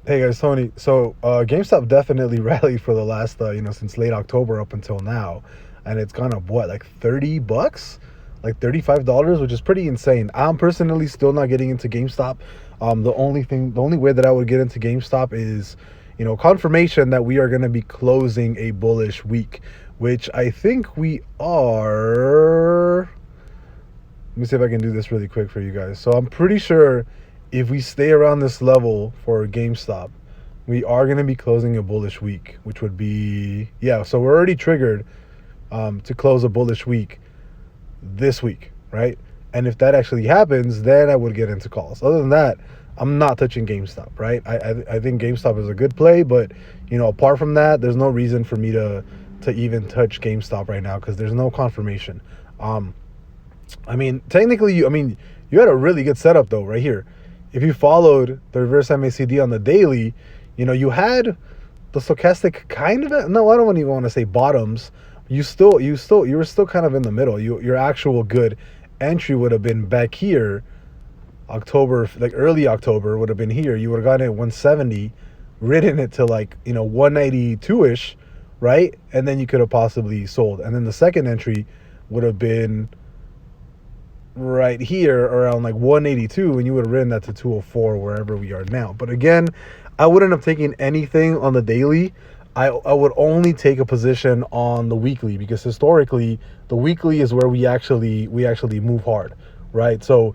Hey guys, Tony. So GameStop definitely rallied for the last, since late October up until now, and it's gone up what, like $30, like $35, which is pretty insane. I'm personally still not getting into GameStop. The only way that I would get into GameStop is, confirmation that we are going to be closing a bullish week, which I think we are. Let me see if I can do this really quick for you guys. So I'm pretty sure if we stay around this level for GameStop, we are going to be closing a bullish week, which would be, yeah, so we're already triggered to close a bullish week this week, right? And if that actually happens, then I would get into calls. Other than that, I'm not touching GameStop, right? I think GameStop is a good play, but apart from that, there's no reason for me to even touch GameStop right now because there's no confirmation. Um, I mean, technically, you had a really good setup though, right here. If you followed the reverse MACD on the daily, you had the stochastic kind of, no, I don't even want to say bottoms. You were still kind of in the middle. Your actual good entry would have been back here. October, like early October, would have been here. You would have gotten it at 170, ridden it to like 192 ish, right? And then you could have possibly sold. And then the second entry would have been right here around like 182, and you would have written that to 204 wherever we are now. But again, I wouldn't have taken anything on the daily. I would only take a position on the weekly because historically the weekly is where we actually move hard, right? So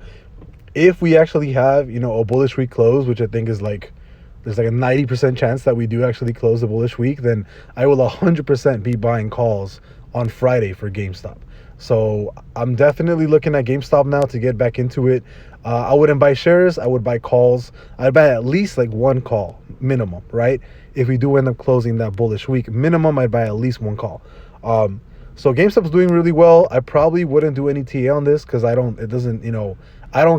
if we actually have a bullish week close, which I think is like there's like a 90% chance that we do actually close the bullish week, then I will 100% be buying calls on Friday for GameStop. So I'm definitely looking at GameStop now to get back into it. I wouldn't buy shares. I would buy calls. I'd buy at least like one call minimum, right? If we do end up closing that bullish week, minimum, I'd buy at least one call. So GameStop's doing really well. I probably wouldn't do any TA on this because I don't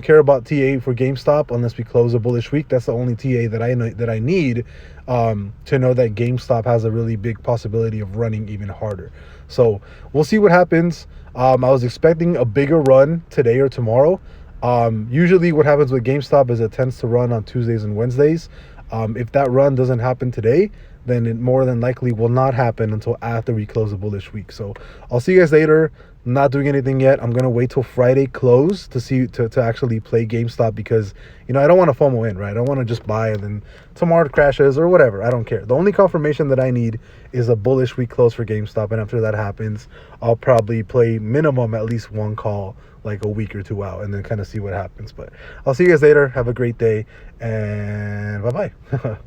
care about TA for GameStop unless we close a bullish week. That's the only TA that I know that I need to know that GameStop has a really big possibility of running even harder. So we'll see what happens. I was expecting a bigger run today or tomorrow. Usually what happens with GameStop is it tends to run on Tuesdays and Wednesdays. If that run doesn't happen today, then it more than likely will not happen until after we close the bullish week. So I'll see you guys later. I'm not doing anything yet. I'm gonna wait till Friday close to actually play GameStop because I don't want to FOMO in, right? I don't want to just buy and then tomorrow it crashes or whatever. I don't care. The only confirmation that I need is a bullish week close for GameStop, and after that happens, I'll probably play minimum at least one call like a week or two out and then kind of see what happens. But I'll see you guys later. Have a great day and bye bye.